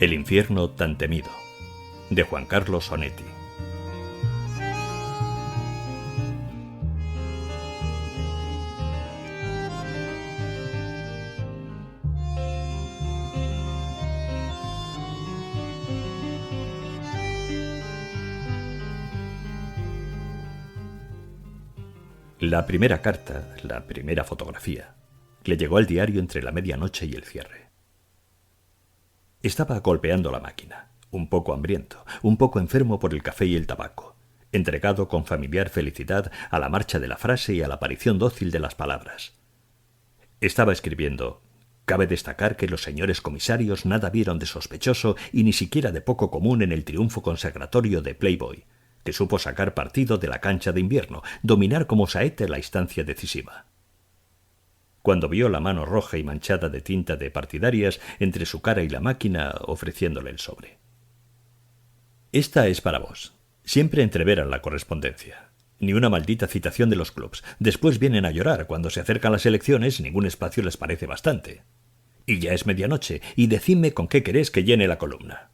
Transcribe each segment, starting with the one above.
El infierno tan temido, de Juan Carlos Onetti. La primera carta, la primera fotografía, le llegó al diario entre la medianoche y el cierre. Estaba golpeando la máquina, un poco hambriento, un poco enfermo por el café y el tabaco, entregado con familiar felicidad a la marcha de la frase y a la aparición dócil de las palabras. Estaba escribiendo: cabe destacar que los señores comisarios nada vieron de sospechoso y ni siquiera de poco común en el triunfo consagratorio de Playboy, que supo sacar partido de la cancha de invierno, dominar como saete la instancia decisiva. Cuando vio la mano roja y manchada de tinta de partidarias entre su cara y la máquina, ofreciéndole el sobre. Esta es para vos. Siempre entreveran la correspondencia. Ni una maldita citación de los clubs. Después vienen a llorar. Cuando se acercan las elecciones, ningún espacio les parece bastante. Y ya es medianoche, y decidme con qué querés que llene la columna.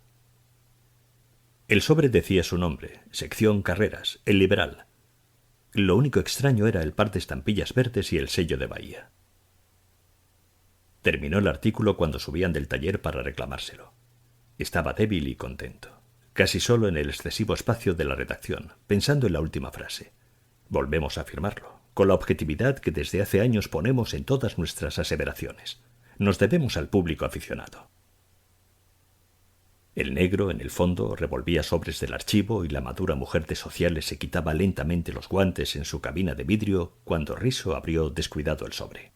El sobre decía su nombre, sección Carreras, El Liberal. Lo único extraño era el par de estampillas verdes y el sello de Bahía. Terminó el artículo cuando subían del taller para reclamárselo. Estaba débil y contento, casi solo en el excesivo espacio de la redacción, pensando en la última frase. Volvemos a afirmarlo, con la objetividad que desde hace años ponemos en todas nuestras aseveraciones. Nos debemos al público aficionado. El negro, en el fondo, revolvía sobres del archivo y la madura mujer de sociales se quitaba lentamente los guantes en su cabina de vidrio cuando Riso abrió descuidado el sobre.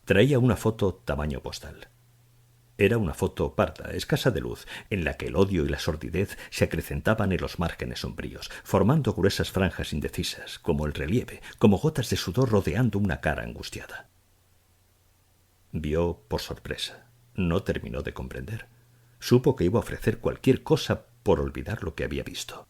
Traía una foto tamaño postal. Era una foto parda, escasa de luz, en la que el odio y la sordidez se acrecentaban en los márgenes sombríos, formando gruesas franjas indecisas, como el relieve, como gotas de sudor rodeando una cara angustiada. Vio por sorpresa. No terminó de comprender. Supo que iba a ofrecer cualquier cosa por olvidar lo que había visto.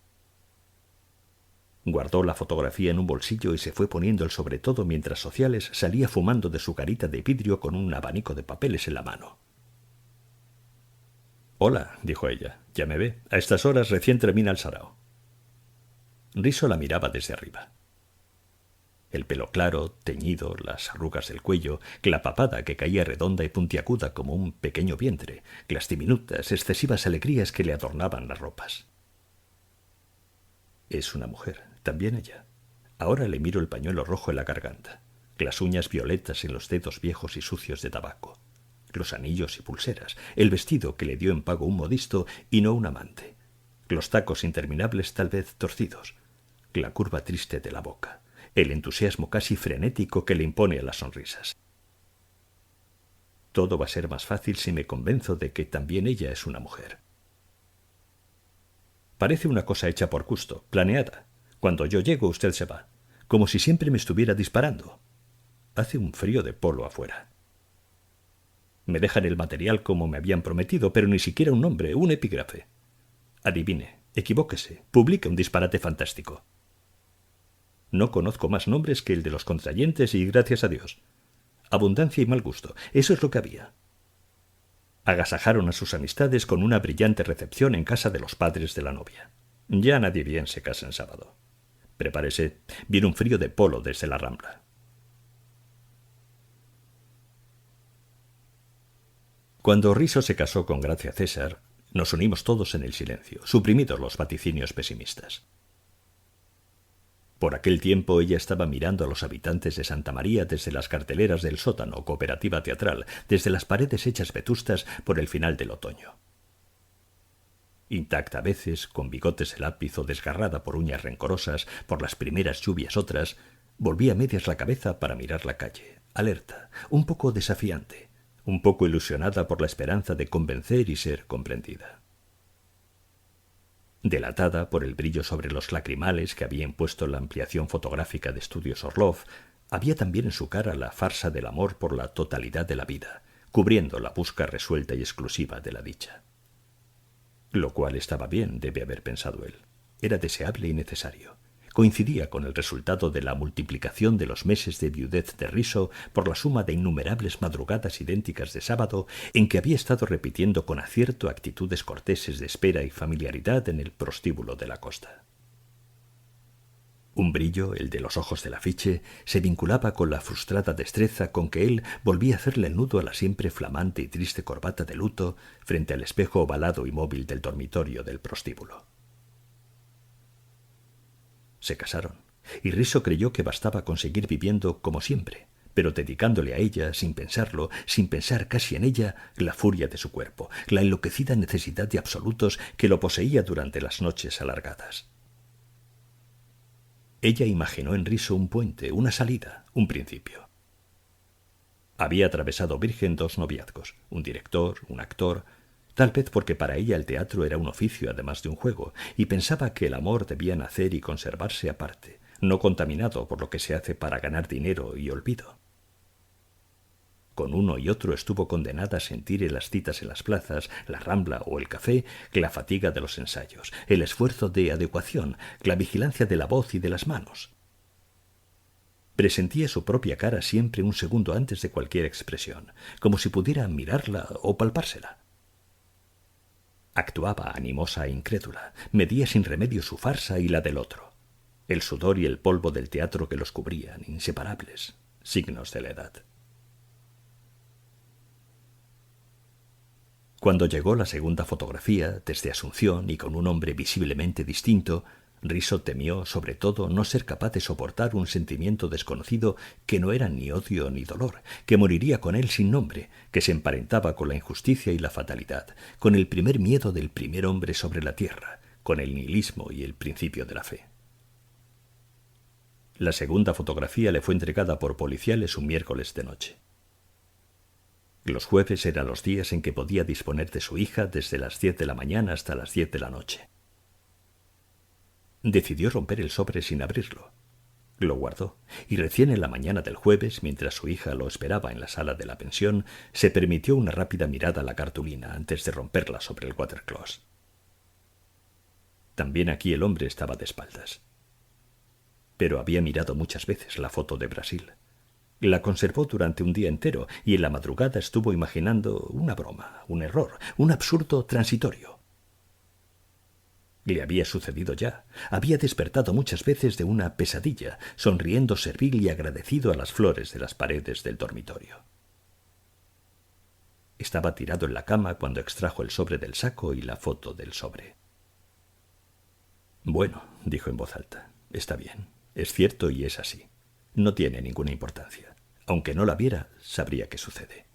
Guardó la fotografía en un bolsillo y se fue poniendo el sobretodo mientras Sociales salía fumando de su garita de vidrio con un abanico de papeles en la mano. «Hola», dijo ella, «ya me ve. A estas horas recién termina el sarao». Riso la miraba desde arriba. El pelo claro, teñido, las arrugas del cuello, la papada que caía redonda y puntiaguda como un pequeño vientre, las diminutas, excesivas alegrías que le adornaban las ropas. Es una mujer, también ella. Ahora le miro el pañuelo rojo en la garganta, las uñas violetas en los dedos viejos y sucios de tabaco, los anillos y pulseras, el vestido que le dio en pago un modisto y no un amante, los tacos interminables tal vez torcidos, la curva triste de la boca, el entusiasmo casi frenético que le impone a las sonrisas. Todo va a ser más fácil si me convenzo de que también ella es una mujer. Parece una cosa hecha por gusto, planeada. Cuando yo llego usted se va, como si siempre me estuviera disparando. Hace un frío de polo afuera. Me dejan el material como me habían prometido, pero ni siquiera un nombre, un epígrafe. Adivine, equivóquese, publique un disparate fantástico. No conozco más nombres que el de los contrayentes y gracias a Dios. Abundancia y mal gusto, eso es lo que había. Agasajaron a sus amistades con una brillante recepción en casa de los padres de la novia. Ya nadie bien se casa en sábado. Prepárese, viene un frío de polo desde la Rambla. Cuando Riso se casó con Gracia César, nos unimos todos en el silencio, suprimidos los vaticinios pesimistas. Por aquel tiempo ella estaba mirando a los habitantes de Santa María desde las carteleras del sótano, cooperativa teatral, desde las paredes hechas vetustas por el final del otoño. Intacta a veces, con bigotes de lápiz o desgarrada por uñas rencorosas, por las primeras lluvias otras, volvía medias la cabeza para mirar la calle, alerta, un poco desafiante, un poco ilusionada por la esperanza de convencer y ser comprendida. Delatada por el brillo sobre los lacrimales que había impuesto la ampliación fotográfica de Estudios Orlov, había también en su cara la farsa del amor por la totalidad de la vida, cubriendo la busca resuelta y exclusiva de la dicha. Lo cual estaba bien, debe haber pensado él. Era deseable y necesario. coincidía con el resultado de la multiplicación de los meses de viudez de Risso por la suma de innumerables madrugadas idénticas de sábado en que había estado repitiendo con acierto actitudes corteses de espera y familiaridad en el prostíbulo de la costa. Un brillo, el de los ojos del afiche, se vinculaba con la frustrada destreza con que él volvía a hacerle el nudo a la siempre flamante y triste corbata de luto frente al espejo ovalado y móvil del dormitorio del prostíbulo. Se casaron, y Risso creyó que bastaba con seguir viviendo como siempre, pero dedicándole a ella, sin pensarlo, sin pensar casi en ella, la furia de su cuerpo, la enloquecida necesidad de absolutos que lo poseía durante las noches alargadas. Ella imaginó en Risso un puente, una salida, un principio. Había atravesado virgen 2 noviazgos, un director, un actor, tal vez porque para ella el teatro era un oficio además de un juego, y pensaba que el amor debía nacer y conservarse aparte, no contaminado por lo que se hace para ganar dinero y olvido. Con uno y otro estuvo condenada a sentir en las citas en las plazas, la Rambla o el café, la fatiga de los ensayos, el esfuerzo de adecuación, la vigilancia de la voz y de las manos. Presentía su propia cara siempre un segundo antes de cualquier expresión, como si pudiera mirarla o palpársela. Actuaba animosa e incrédula, medía sin remedio su farsa y la del otro, el sudor y el polvo del teatro que los cubrían, inseparables, signos de la edad. Cuando llegó la segunda fotografía, desde Asunción y con un hombre visiblemente distinto, Risso temió, sobre todo, no ser capaz de soportar un sentimiento desconocido que no era ni odio ni dolor, que moriría con él sin nombre, que se emparentaba con la injusticia y la fatalidad, con el primer miedo del primer hombre sobre la tierra, con el nihilismo y el principio de la fe. La segunda fotografía le fue entregada por policiales un miércoles de noche. Los jueves eran los días en que podía disponer de su hija desde las 10 de la mañana hasta las 10 de la noche. Decidió romper el sobre sin abrirlo. Lo guardó, y recién en la mañana del jueves, mientras su hija lo esperaba en la sala de la pensión, se permitió una rápida mirada a la cartulina antes de romperla sobre el watercloak. También aquí el hombre estaba de espaldas. Pero había mirado muchas veces la foto de Brasil. La conservó durante un día entero y en la madrugada estuvo imaginando una broma, un error, un absurdo transitorio. Le había sucedido ya. Había despertado muchas veces de una pesadilla, sonriendo servil y agradecido a las flores de las paredes del dormitorio. Estaba tirado en la cama cuando extrajo el sobre del saco y la foto del sobre. Bueno, dijo en voz alta, está bien, es cierto y es así. No tiene ninguna importancia. Aunque no la viera, sabría qué sucede.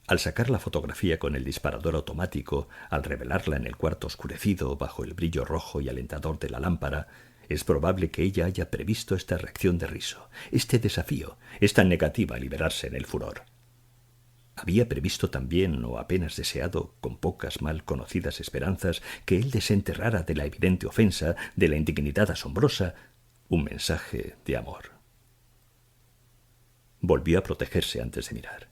Al sacar la fotografía con el disparador automático, al revelarla en el cuarto oscurecido bajo el brillo rojo y alentador de la lámpara, es probable que ella haya previsto esta reacción de Risso, este desafío, esta negativa a liberarse en el furor. Había previsto también, o apenas deseado, con pocas mal conocidas esperanzas, que él desenterrara de la evidente ofensa, de la indignidad asombrosa, un mensaje de amor. Volvió a protegerse antes de mirar.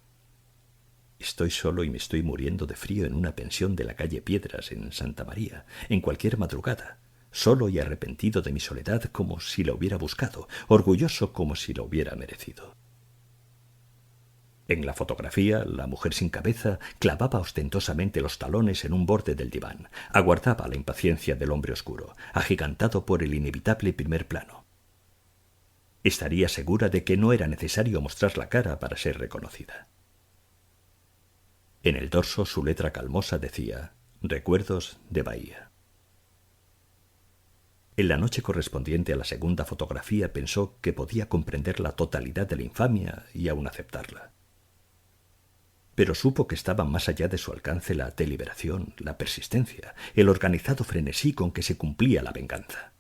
Estoy solo y me estoy muriendo de frío en una pensión de la calle Piedras, en Santa María, en cualquier madrugada, solo y arrepentido de mi soledad como si la hubiera buscado, orgulloso como si la hubiera merecido. En la fotografía, la mujer sin cabeza clavaba ostentosamente los talones en un borde del diván, aguardaba la impaciencia del hombre oscuro, agigantado por el inevitable primer plano. Estaría segura de que no era necesario mostrar la cara para ser reconocida. En el dorso su letra calmosa decía «Recuerdos de Bahía». En la noche correspondiente a la segunda fotografía pensó que podía comprender la totalidad de la infamia y aún aceptarla. Pero supo que estaba más allá de su alcance la deliberación, la persistencia, el organizado frenesí con que se cumplía la venganza.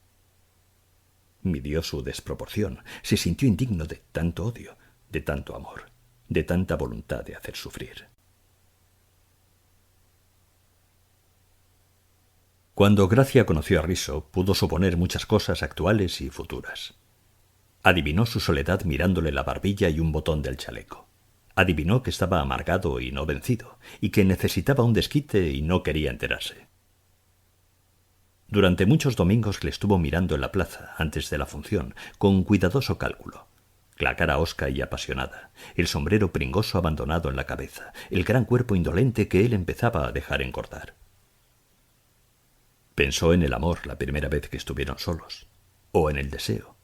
Midió su desproporción, se sintió indigno de tanto odio, de tanto amor, de tanta voluntad de hacer sufrir. Cuando Gracia conoció a Risso, pudo suponer muchas cosas actuales y futuras. Adivinó su soledad mirándole la barbilla y un botón del chaleco. Adivinó que estaba amargado y no vencido, y que necesitaba un desquite y no quería enterarse. Durante muchos domingos le estuvo mirando en la plaza, antes de la función, con cuidadoso cálculo. La cara hosca y apasionada, el sombrero pringoso abandonado en la cabeza, el gran cuerpo indolente que él empezaba a dejar engordar. Pensó en el amor la primera vez que estuvieron solos, o en el deseo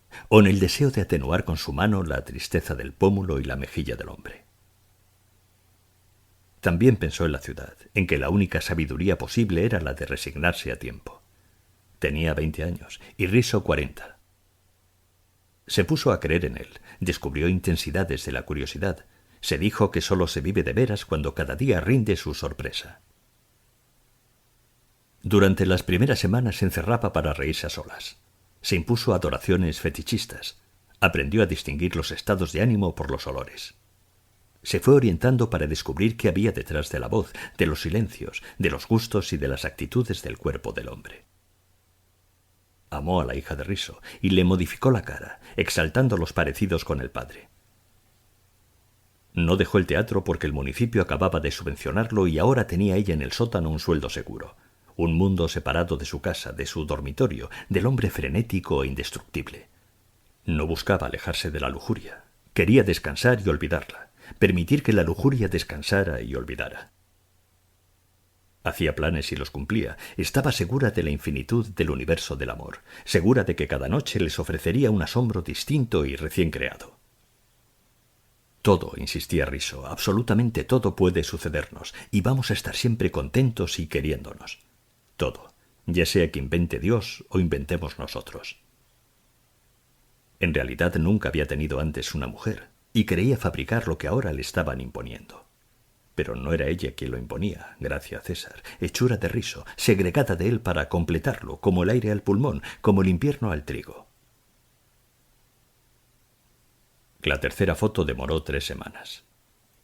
de atenuar con su mano la tristeza del pómulo y la mejilla del hombre. También pensó en la ciudad, en que la única sabiduría posible era la de resignarse a tiempo. Tenía 20 años y Risso 40. Se puso a creer en él, descubrió intensidades de la curiosidad, se dijo que solo se vive de veras cuando cada día rinde su sorpresa. Durante las primeras semanas se encerraba para reírse a solas. Se impuso adoraciones fetichistas. Aprendió a distinguir los estados de ánimo por los olores. Se fue orientando para descubrir qué había detrás de la voz, de los silencios, de los gustos y de las actitudes del cuerpo del hombre. Amó a la hija de Risso y le modificó la cara, exaltando los parecidos con el padre. No dejó el teatro porque el municipio acababa de subvencionarlo y ahora tenía ella en el sótano un sueldo seguro. Un mundo separado de su casa, de su dormitorio, del hombre frenético e indestructible. No buscaba alejarse de la lujuria. Quería descansar y olvidarla. Permitir que la lujuria descansara y olvidara. Hacía planes y los cumplía. Estaba segura de la infinitud del universo del amor. Segura de que cada noche les ofrecería un asombro distinto y recién creado. Todo, insistía Risso, absolutamente todo puede sucedernos y vamos a estar siempre contentos y queriéndonos. Todo, ya sea que invente Dios o inventemos nosotros. En realidad nunca había tenido antes una mujer y creía fabricar lo que ahora le estaban imponiendo. Pero no era ella quien lo imponía, gracia a César, hechura de Risso, segregada de él para completarlo, como el aire al pulmón, como el invierno al trigo. La tercera foto demoró 3 semanas.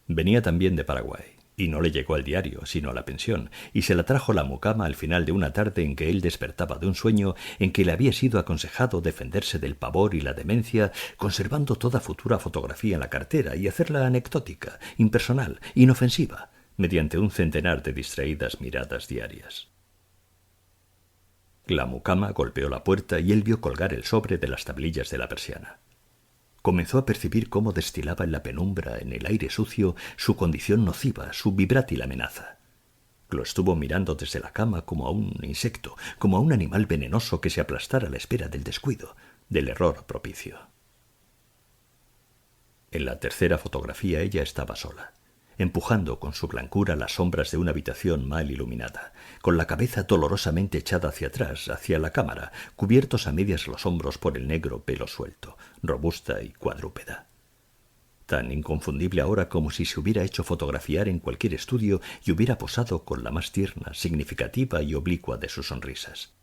Venía también de Paraguay, y no le llegó al diario, sino a la pensión, y se la trajo la mucama al final de una tarde en que él despertaba de un sueño en que le había sido aconsejado defenderse del pavor y la demencia, conservando toda futura fotografía en la cartera y hacerla anecdótica, impersonal, inofensiva, mediante un centenar de distraídas miradas diarias. La mucama golpeó la puerta y él vio colgar el sobre de las tablillas de la persiana. Comenzó a percibir cómo destilaba en la penumbra, en el aire sucio, su condición nociva, su vibrátil amenaza. Lo estuvo mirando desde la cama como a un insecto, como a un animal venenoso que se aplastara a la espera del descuido, del error propicio. En la tercera fotografía ella estaba sola, empujando con su blancura las sombras de una habitación mal iluminada, con la cabeza dolorosamente echada hacia atrás, hacia la cámara, cubiertos a medias los hombros por el negro pelo suelto, robusta y cuadrúpeda. Tan inconfundible ahora como si se hubiera hecho fotografiar en cualquier estudio y hubiera posado con la más tierna, significativa y oblicua de sus sonrisas.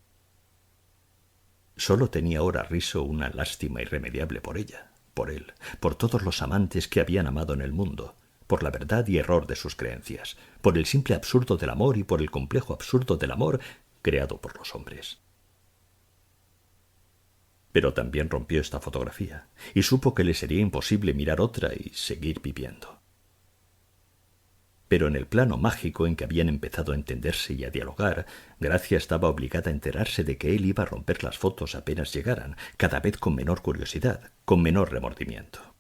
Solo tenía ahora Risso una lástima irremediable por ella, por él, por todos los amantes que habían amado en el mundo, por la verdad y error de sus creencias, por el simple absurdo del amor y por el complejo absurdo del amor creado por los hombres. Pero también rompió esta fotografía y supo que le sería imposible mirar otra y seguir viviendo. Pero en el plano mágico en que habían empezado a entenderse y a dialogar, Gracia estaba obligada a enterarse de que él iba a romper las fotos apenas llegaran, cada vez con menor curiosidad, con menor remordimiento.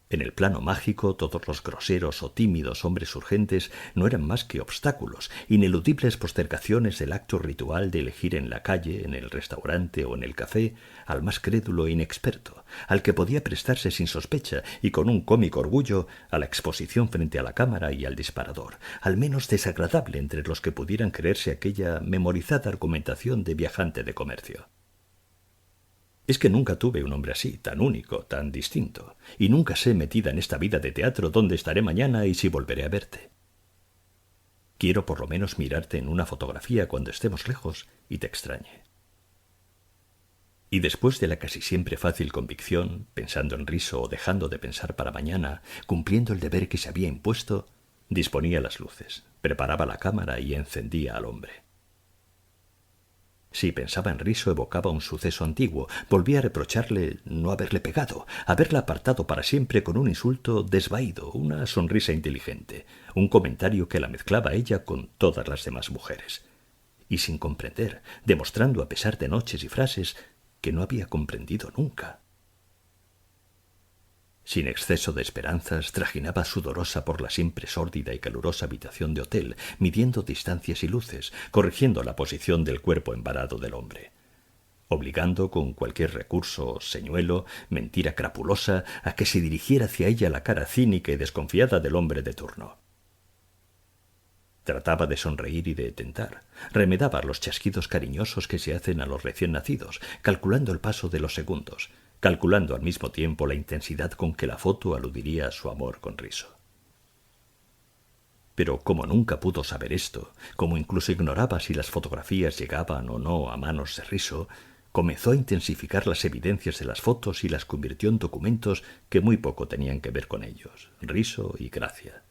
En el plano mágico, todos los groseros o tímidos hombres urgentes no eran más que obstáculos, ineludibles postergaciones del acto ritual de elegir en la calle, en el restaurante o en el café al más crédulo e inexperto, al que podía prestarse sin sospecha y con un cómico orgullo a la exposición frente a la cámara y al disparador, al menos desagradable entre los que pudieran creerse aquella memorizada argumentación de viajante de comercio. Es que nunca tuve un hombre así, tan único, tan distinto, y nunca sé metida en esta vida de teatro dónde estaré mañana y si volveré a verte. Quiero por lo menos mirarte en una fotografía cuando estemos lejos y te extrañe. Y después de la casi siempre fácil convicción, pensando en Risso o dejando de pensar para mañana, cumpliendo el deber que se había impuesto, disponía las luces, preparaba la cámara y encendía al hombre. Si pensaba en Risso evocaba un suceso antiguo, volvía a reprocharle no haberle pegado, haberla apartado para siempre con un insulto desvaído, una sonrisa inteligente, un comentario que la mezclaba a ella con todas las demás mujeres. y sin comprender, demostrando a pesar de noches y frases que no había comprendido nunca. Sin exceso de esperanzas, trajinaba sudorosa por la siempre sórdida y calurosa habitación de hotel, midiendo distancias y luces, corrigiendo la posición del cuerpo embarado del hombre, obligando con cualquier recurso, señuelo, mentira crapulosa, a que se dirigiera hacia ella la cara cínica y desconfiada del hombre de turno. Trataba de sonreír y de tentar. Remedaba los chasquidos cariñosos que se hacen a los recién nacidos, calculando el paso de los segundos, calculando al mismo tiempo la intensidad con que la foto aludiría a su amor con Riso. Pero como nunca pudo saber esto, como incluso ignoraba si las fotografías llegaban o no a manos de Riso, comenzó a intensificar las evidencias de las fotos y las convirtió en documentos que muy poco tenían que ver con ellos, Riso y Gracia.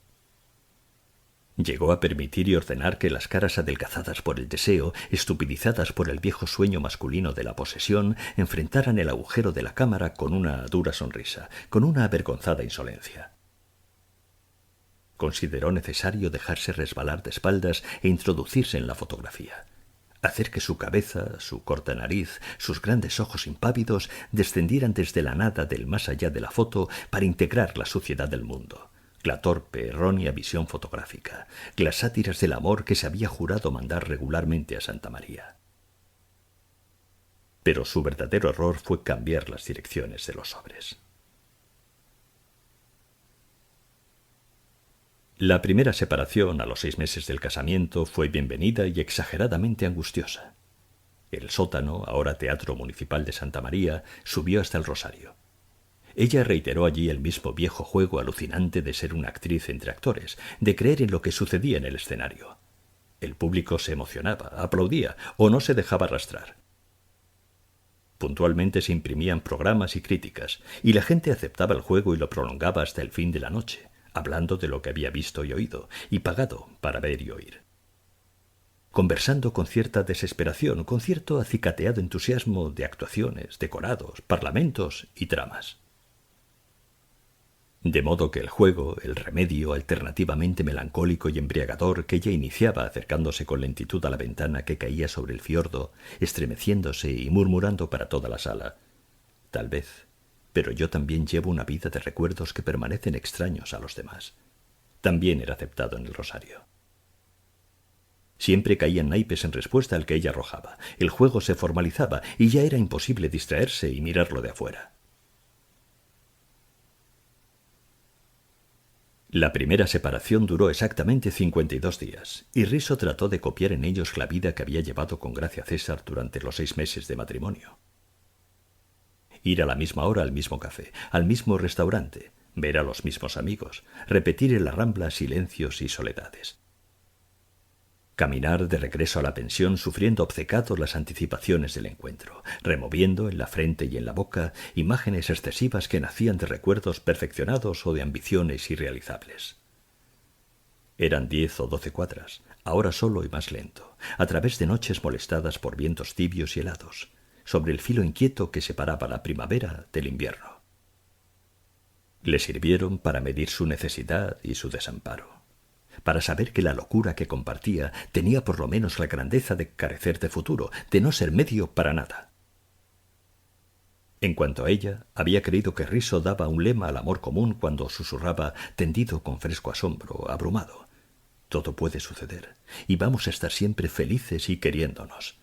Llegó a permitir y ordenar que las caras adelgazadas por el deseo, estupidizadas por el viejo sueño masculino de la posesión, enfrentaran el agujero de la cámara con una dura sonrisa, con una avergonzada insolencia. Consideró necesario dejarse resbalar de espaldas e introducirse en la fotografía, hacer que su cabeza, su corta nariz, sus grandes ojos impávidos descendieran desde la nada del más allá de la foto para integrar la suciedad del mundo, la torpe, errónea visión fotográfica, las sátiras del amor que se había jurado mandar regularmente a Santa María. Pero su verdadero error fue cambiar las direcciones de los sobres. La primera separación a los 6 meses del casamiento fue bienvenida y exageradamente angustiosa. El sótano, ahora Teatro Municipal de Santa María, subió hasta el Rosario. Ella reiteró allí el mismo viejo juego alucinante de ser una actriz entre actores, de creer en lo que sucedía en el escenario. El público se emocionaba, aplaudía o no se dejaba arrastrar. Puntualmente se imprimían programas y críticas, y la gente aceptaba el juego y lo prolongaba hasta el fin de la noche, hablando de lo que había visto y oído, y pagado para ver y oír. Conversando con cierta desesperación, con cierto acicateado entusiasmo de actuaciones, decorados, parlamentos y tramas. De modo que el juego, el remedio alternativamente melancólico y embriagador que ella iniciaba acercándose con lentitud a la ventana que caía sobre el fiordo, estremeciéndose y murmurando para toda la sala: «Tal vez, pero yo también llevo una vida de recuerdos que permanecen extraños a los demás», también era aceptado en el Rosario. Siempre caían naipes en respuesta al que ella arrojaba. El juego se formalizaba y ya era imposible distraerse y mirarlo de afuera. La primera separación duró exactamente 52 días, y Riso trató de copiar en ellos la vida que había llevado con Gracia César durante los 6 meses de matrimonio. Ir a la misma hora al mismo café, al mismo restaurante, ver a los mismos amigos, repetir en la Rambla silencios y soledades. Caminar de regreso a la pensión sufriendo obcecados las anticipaciones del encuentro, removiendo en la frente y en la boca imágenes excesivas que nacían de recuerdos perfeccionados o de ambiciones irrealizables. Eran 10 o 12 cuadras, ahora solo y más lento, a través de noches molestadas por vientos tibios y helados, sobre el filo inquieto que separaba la primavera del invierno. Le sirvieron para medir su necesidad y su desamparo, para saber que la locura que compartía tenía por lo menos la grandeza de carecer de futuro, de no ser medio para nada. En cuanto a ella, había creído que Riso daba un lema al amor común cuando susurraba, tendido con fresco asombro, abrumado: «Todo puede suceder, y vamos a estar siempre felices y queriéndonos».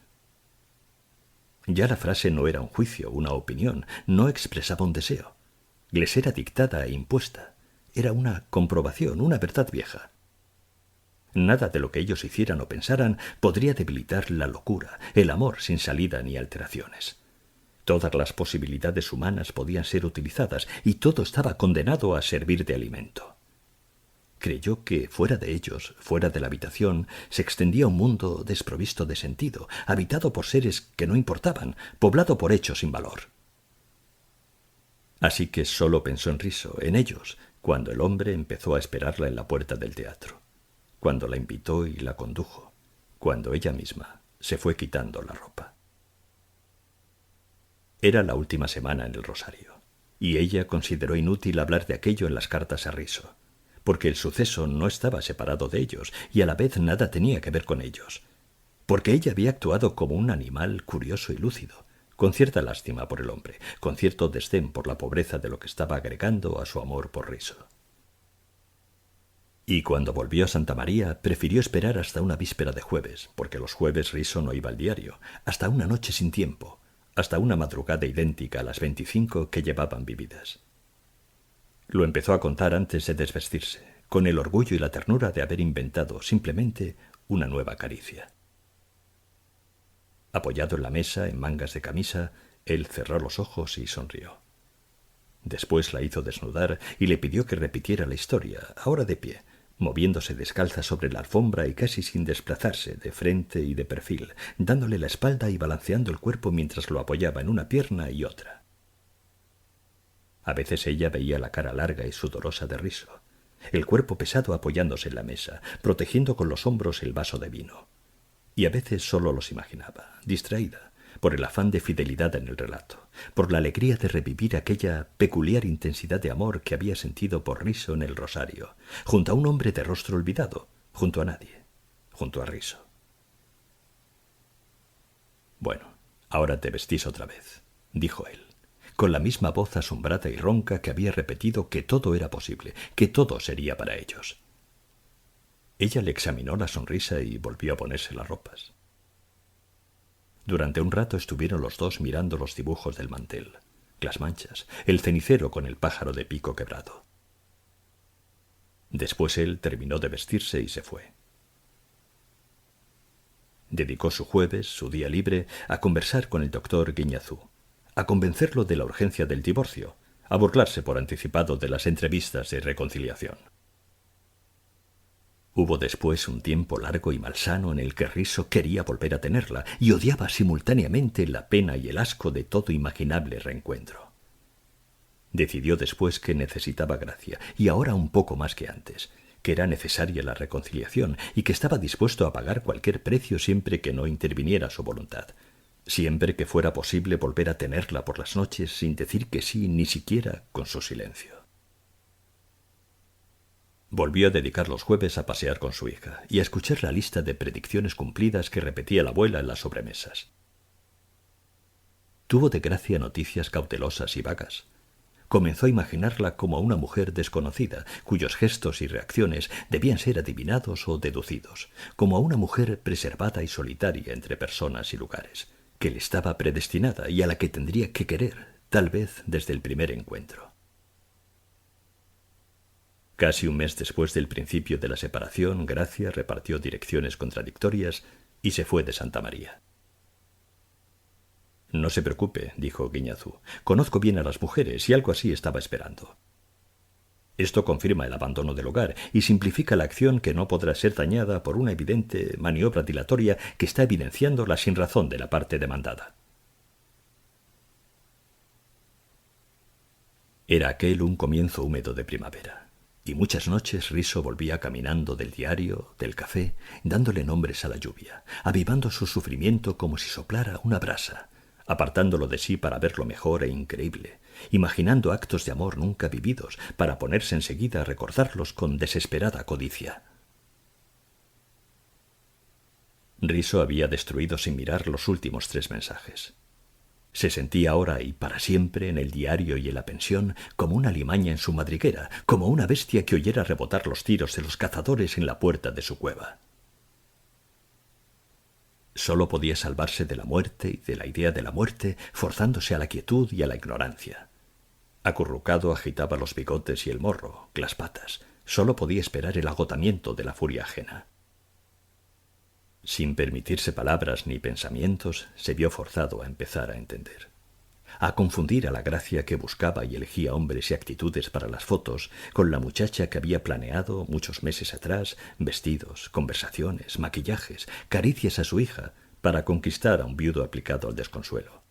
Ya la frase no era un juicio, una opinión, no expresaba un deseo. Les era dictada e impuesta. Era una comprobación, una verdad vieja. Nada de lo que ellos hicieran o pensaran podría debilitar la locura, el amor sin salida ni alteraciones. Todas las posibilidades humanas podían ser utilizadas y todo estaba condenado a servir de alimento. Creyó que fuera de ellos, fuera de la habitación, se extendía un mundo desprovisto de sentido, habitado por seres que no importaban, poblado por hechos sin valor. Así que solo pensó en Riso, en ellos, cuando el hombre empezó a esperarla en la puerta del teatro, cuando la invitó y la condujo, cuando ella misma se fue quitando la ropa. Era la última semana en el Rosario, y ella consideró inútil hablar de aquello en las cartas a Riso, porque el suceso no estaba separado de ellos y a la vez nada tenía que ver con ellos. porque ella había actuado como un animal curioso y lúcido, con cierta lástima por el hombre, con cierto desdén por la pobreza de lo que estaba agregando a su amor por Riso. Y cuando volvió a Santa María, prefirió esperar hasta una víspera de jueves, porque los jueves Riso no iba al diario, hasta una noche sin tiempo, hasta una madrugada idéntica a las 25 que llevaban vividas. Lo empezó a contar antes de desvestirse, con el orgullo y la ternura de haber inventado simplemente una nueva caricia. Apoyado en la mesa, en mangas de camisa, él cerró los ojos y sonrió. Después la hizo desnudar y le pidió que repitiera la historia, ahora de pie, moviéndose descalza sobre la alfombra y casi sin desplazarse, de frente y de perfil, dándole la espalda y balanceando el cuerpo mientras lo apoyaba en una pierna y otra. A veces ella veía la cara larga y sudorosa de Riso, el cuerpo pesado apoyándose en la mesa, protegiendo con los hombros el vaso de vino. Y a veces solo los imaginaba, distraída, por el afán de fidelidad en el relato, por la alegría de revivir aquella peculiar intensidad de amor que había sentido por Riso en el Rosario, junto a un hombre de rostro olvidado, junto a nadie, junto a Riso. «Bueno, ahora te vestís otra vez», dijo él, con la misma voz asombrada y ronca que había repetido que todo era posible, que todo sería para ellos. Ella le examinó la sonrisa y volvió a ponerse las ropas. Durante un rato estuvieron los dos mirando los dibujos del mantel, las manchas, el cenicero con el pájaro de pico quebrado. Después él terminó de vestirse y se fue. Dedicó su jueves, su día libre, a conversar con el doctor Guiñazú, a convencerlo de la urgencia del divorcio, a burlarse por anticipado de las entrevistas de reconciliación. Hubo después un tiempo largo y malsano en el que Riso quería volver a tenerla y odiaba simultáneamente la pena y el asco de todo imaginable reencuentro. Decidió después que necesitaba gracia, y ahora un poco más que antes, que era necesaria la reconciliación y que estaba dispuesto a pagar cualquier precio siempre que no interviniera su voluntad, siempre que fuera posible volver a tenerla por las noches sin decir que sí ni siquiera con su silencio. Volvió a dedicar los jueves a pasear con su hija y a escuchar la lista de predicciones cumplidas que repetía la abuela en las sobremesas. Tuvo de Gracia noticias cautelosas y vagas. Comenzó a imaginarla como una mujer desconocida, cuyos gestos y reacciones debían ser adivinados o deducidos, como a una mujer preservada y solitaria entre personas y lugares, que le estaba predestinada y a la que tendría que querer, tal vez desde el primer encuentro. Casi un mes después del principio de la separación, Gracia repartió direcciones contradictorias y se fue de Santa María. «No se preocupe», dijo Guiñazú. «Conozco bien a las mujeres y algo así estaba esperando. Esto confirma el abandono del hogar y simplifica la acción que no podrá ser dañada por una evidente maniobra dilatoria que está evidenciando la sinrazón de la parte demandada». Era aquel un comienzo húmedo de primavera. Y muchas noches Riso volvía caminando del diario, del café, dándole nombres a la lluvia, avivando su sufrimiento como si soplara una brasa, apartándolo de sí para verlo mejor e increíble, imaginando actos de amor nunca vividos para ponerse enseguida a recordarlos con desesperada codicia. Riso había destruido sin mirar los últimos 3 mensajes. Se sentía ahora y para siempre en el diario y en la pensión como una alimaña en su madriguera, como una bestia que oyera rebotar los tiros de los cazadores en la puerta de su cueva. Solo podía salvarse de la muerte y de la idea de la muerte forzándose a la quietud y a la ignorancia. Acurrucado agitaba los bigotes y el morro, las patas. Solo podía esperar el agotamiento de la furia ajena. Sin permitirse palabras ni pensamientos, se vio forzado a empezar a entender, a confundir a la Gracia que buscaba y elegía hombres y actitudes para las fotos con la muchacha que había planeado muchos meses atrás vestidos, conversaciones, maquillajes, caricias a su hija para conquistar a un viudo aplicado al desconsuelo.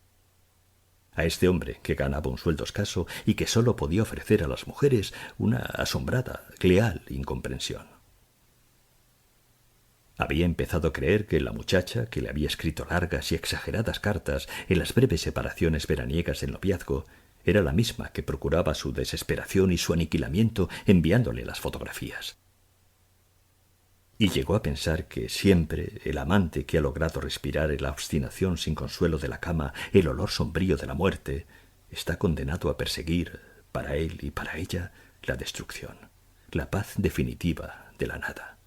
A este hombre que ganaba un sueldo escaso y que solo podía ofrecer a las mujeres una asombrada, leal incomprensión. Había empezado a creer que la muchacha, que le había escrito largas y exageradas cartas en las breves separaciones veraniegas del noviazgo, era la misma que procuraba su desesperación y su aniquilamiento enviándole las fotografías. Y llegó a pensar que siempre el amante que ha logrado respirar en la obstinación sin consuelo de la cama el olor sombrío de la muerte está condenado a perseguir, para él y para ella, la destrucción, la paz definitiva de la nada.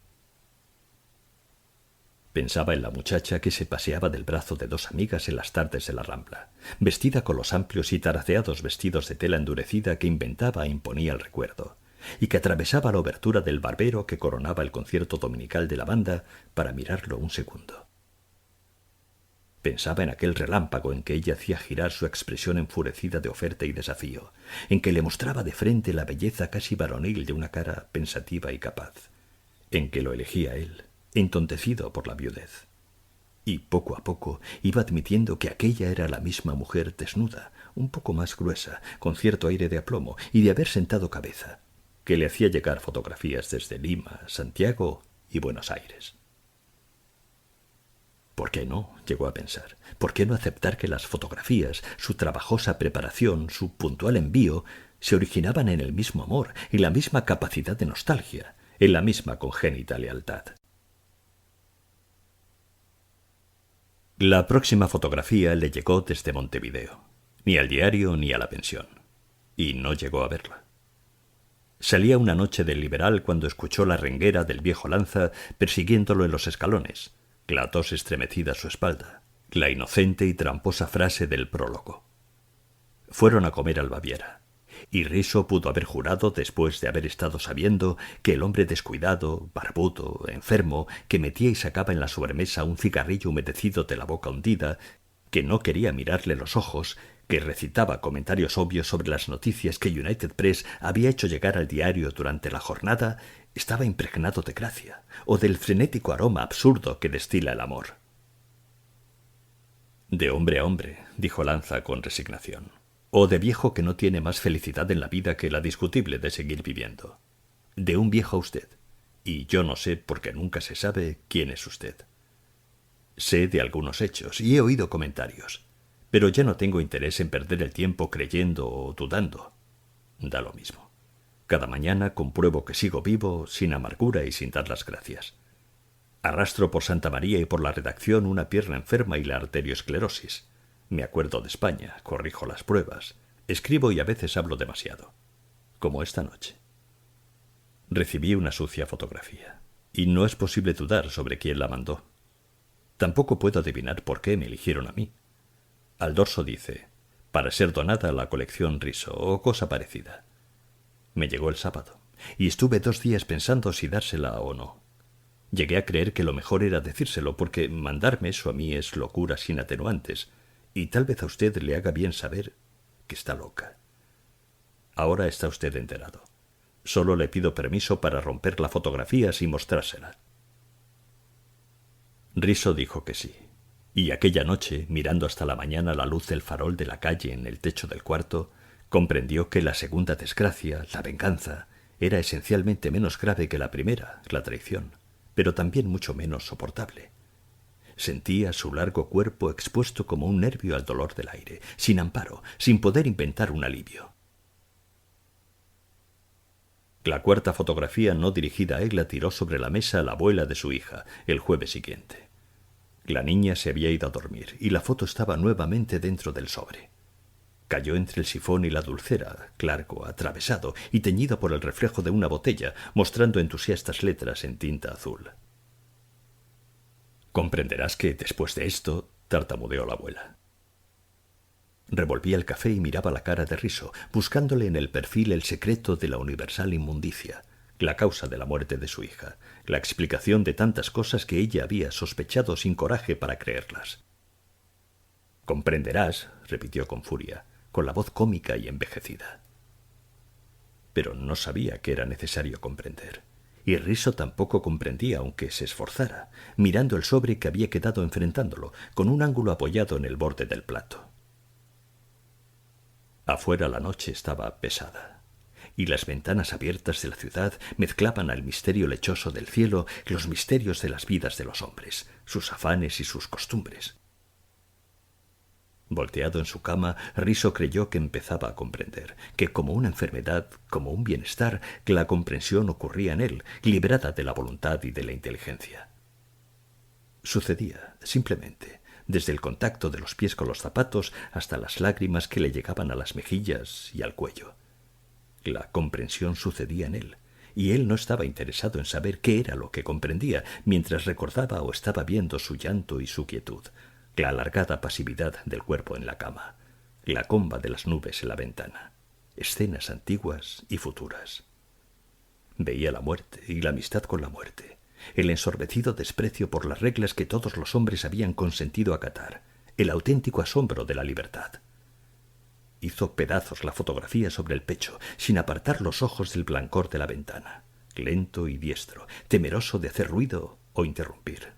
Pensaba en la muchacha que se paseaba del brazo de dos amigas en las tardes de la Rambla, vestida con los amplios y taraceados vestidos de tela endurecida que inventaba e imponía el recuerdo, y que atravesaba la obertura del barbero que coronaba el concierto dominical de la banda para mirarlo un segundo. Pensaba en aquel relámpago en que ella hacía girar su expresión enfurecida de oferta y desafío, en que le mostraba de frente la belleza casi varonil de una cara pensativa y capaz, en que lo elegía él, entontecido por la viudez. Y poco a poco iba admitiendo que aquella era la misma mujer desnuda, un poco más gruesa, con cierto aire de aplomo y de haber sentado cabeza, que le hacía llegar fotografías desde Lima, Santiago y Buenos Aires. ¿Por qué no?, llegó a pensar. ¿Por qué no aceptar que las fotografías, su trabajosa preparación, su puntual envío, se originaban en el mismo amor, en la misma capacidad de nostalgia, en la misma congénita lealtad? La próxima fotografía le llegó desde Montevideo, ni al diario ni a la pensión, y no llegó a verla. Salía una noche del Liberal cuando escuchó la renguera del viejo Lanza persiguiéndolo en los escalones, la tos estremecida a su espalda, la inocente y tramposa frase del prólogo. Fueron a comer al Baviera, y Risso pudo haber jurado, después de haber estado sabiendo, que el hombre descuidado, barbudo, enfermo, que metía y sacaba en la sobremesa un cigarrillo humedecido de la boca hundida, que no quería mirarle los ojos, que recitaba comentarios obvios sobre las noticias que United Press había hecho llegar al diario durante la jornada, estaba impregnado de gracia, o del frenético aroma absurdo que destila el amor. De hombre a hombre, dijo Lanza con resignación, o de viejo que no tiene más felicidad en la vida que la discutible de seguir viviendo. De un viejo a usted, y yo no sé, porque nunca se sabe, quién es usted. Sé de algunos hechos y he oído comentarios, pero ya no tengo interés en perder el tiempo creyendo o dudando. Da lo mismo. Cada mañana compruebo que sigo vivo, sin amargura y sin dar las gracias. Arrastro por Santa María y por la redacción una pierna enferma y la arteriosclerosis. Me acuerdo de España, corrijo las pruebas, escribo y a veces hablo demasiado. Como esta noche. Recibí una sucia fotografía, y no es posible dudar sobre quién la mandó. Tampoco puedo adivinar por qué me eligieron a mí. Al dorso dice, para ser donada a la colección Risso o cosa parecida. Me llegó el sábado, y estuve 2 días pensando si dársela o no. Llegué a creer que lo mejor era decírselo, porque mandarme eso a mí es locura sin atenuantes, y tal vez a usted le haga bien saber que está loca. Ahora está usted enterado. Solo le pido permiso para romper la fotografía sin mostrársela. Risso dijo que sí, y aquella noche, mirando hasta la mañana la luz del farol de la calle en el techo del cuarto, comprendió que la segunda desgracia, la venganza, era esencialmente menos grave que la primera, la traición, pero también mucho menos soportable. Sentía su largo cuerpo expuesto como un nervio al dolor del aire, sin amparo, sin poder inventar un alivio. La cuarta fotografía no dirigida a él la tiró sobre la mesa la abuela de su hija, el jueves siguiente. La niña se había ido a dormir, y la foto estaba nuevamente dentro del sobre. Cayó entre el sifón y la dulcera, largo, atravesado y teñido por el reflejo de una botella, mostrando entusiastas letras en tinta azul. Comprenderás que, después de esto, tartamudeó la abuela. Revolvía el café y miraba la cara de Risso, buscándole en el perfil el secreto de la universal inmundicia, la causa de la muerte de su hija, la explicación de tantas cosas que ella había sospechado sin coraje para creerlas. Comprenderás, repitió con furia, con la voz cómica y envejecida. Pero no sabía que era necesario comprender, y Risso tampoco comprendía aunque se esforzara, mirando el sobre que había quedado enfrentándolo, con un ángulo apoyado en el borde del plato. Afuera la noche estaba pesada, y las ventanas abiertas de la ciudad mezclaban al misterio lechoso del cielo los misterios de las vidas de los hombres, sus afanes y sus costumbres. Volteado en su cama, Riso creyó que empezaba a comprender, que como una enfermedad, como un bienestar, que la comprensión ocurría en él, liberada de la voluntad y de la inteligencia. Sucedía, simplemente, desde el contacto de los pies con los zapatos hasta las lágrimas que le llegaban a las mejillas y al cuello. La comprensión sucedía en él, y él no estaba interesado en saber qué era lo que comprendía mientras recordaba o estaba viendo su llanto y su quietud, la alargada pasividad del cuerpo en la cama, la comba de las nubes en la ventana, escenas antiguas y futuras. Veía la muerte y la amistad con la muerte, el ensorbecido desprecio por las reglas que todos los hombres habían consentido acatar, el auténtico asombro de la libertad. Hizo pedazos la fotografía sobre el pecho, sin apartar los ojos del blancor de la ventana, lento y diestro, temeroso de hacer ruido o interrumpir.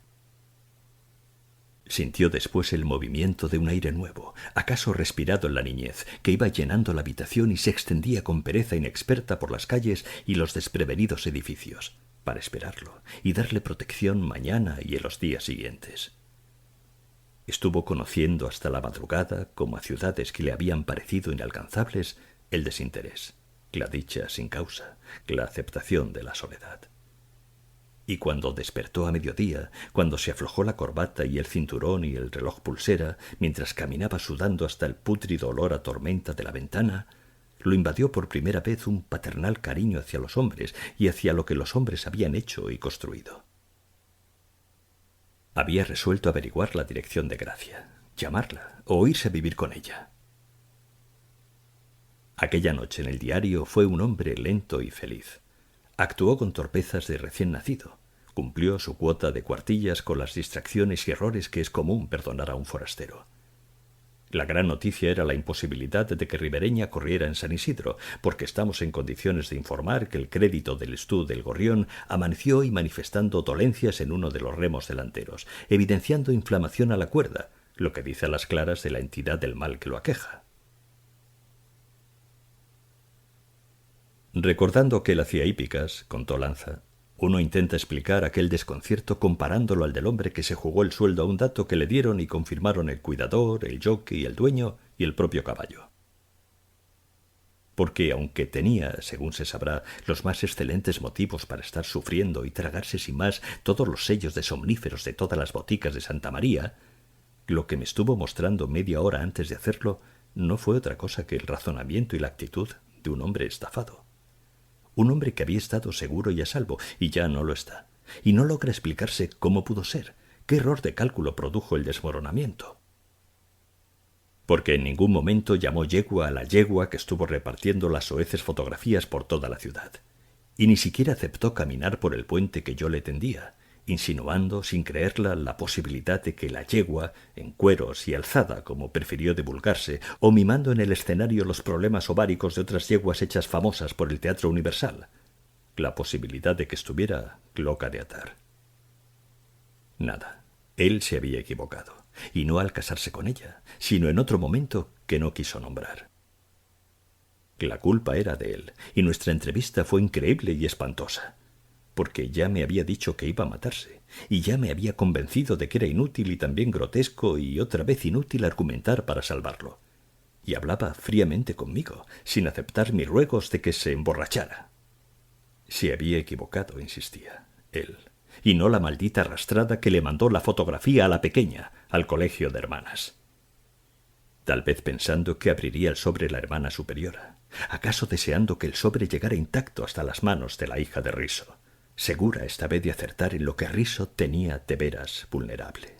Sintió después el movimiento de un aire nuevo, acaso respirado en la niñez, que iba llenando la habitación y se extendía con pereza inexperta por las calles y los desprevenidos edificios, para esperarlo y darle protección mañana y en los días siguientes. Estuvo conociendo hasta la madrugada, como a ciudades que le habían parecido inalcanzables, el desinterés, la dicha sin causa, la aceptación de la soledad. Y cuando despertó a mediodía, cuando se aflojó la corbata y el cinturón y el reloj pulsera, mientras caminaba sudando hasta el pútrido olor a tormenta de la ventana, lo invadió por primera vez un paternal cariño hacia los hombres y hacia lo que los hombres habían hecho y construido. Había resuelto averiguar la dirección de Gracia, llamarla o irse a vivir con ella. Aquella noche en el diario fue un hombre lento y feliz. Actuó con torpezas de recién nacido. Cumplió su cuota de cuartillas con las distracciones y errores que es común perdonar a un forastero. La gran noticia era la imposibilidad de que Ribereña corriera en San Isidro, porque estamos en condiciones de informar que el crédito del Estú del Gorrión amaneció hoy manifestando dolencias en uno de los remos delanteros, evidenciando inflamación a la cuerda, lo que dice a las claras de la entidad del mal que lo aqueja. Recordando que él hacía hípicas, contó Lanza, uno intenta explicar aquel desconcierto comparándolo al del hombre que se jugó el sueldo a un dato que le dieron y confirmaron el cuidador, el jockey, el dueño y el propio caballo. Porque aunque tenía, según se sabrá, los más excelentes motivos para estar sufriendo y tragarse sin más todos los sellos de somníferos de todas las boticas de Santa María, lo que me estuvo mostrando media hora antes de hacerlo no fue otra cosa que el razonamiento y la actitud de un hombre estafado. Un hombre que había estado seguro y a salvo, y ya no lo está, y no logra explicarse cómo pudo ser, qué error de cálculo produjo el desmoronamiento. Porque en ningún momento llamó yegua a la yegua que estuvo repartiendo las soeces fotografías por toda la ciudad, y ni siquiera aceptó caminar por el puente que yo le tendía, insinuando, sin creerla, la posibilidad de que la yegua, en cueros y alzada como prefirió divulgarse, o mimando en el escenario los problemas ováricos de otras yeguas hechas famosas por el Teatro Universal, la posibilidad de que estuviera loca de atar. Nada, él se había equivocado, y no al casarse con ella, sino en otro momento que no quiso nombrar. La culpa era de él, y nuestra entrevista fue increíble y espantosa, porque ya me había dicho que iba a matarse, y ya me había convencido de que era inútil y también grotesco y otra vez inútil argumentar para salvarlo. Y hablaba fríamente conmigo, sin aceptar mis ruegos de que se emborrachara. Se había equivocado, insistía, él, y no la maldita arrastrada que le mandó la fotografía a la pequeña, al colegio de hermanas. Tal vez pensando que abriría el sobre la hermana superiora, acaso deseando que el sobre llegara intacto hasta las manos de la hija de Riso, segura esta vez de acertar en lo que Riso tenía de veras vulnerable.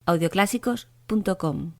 audioclásicos.com.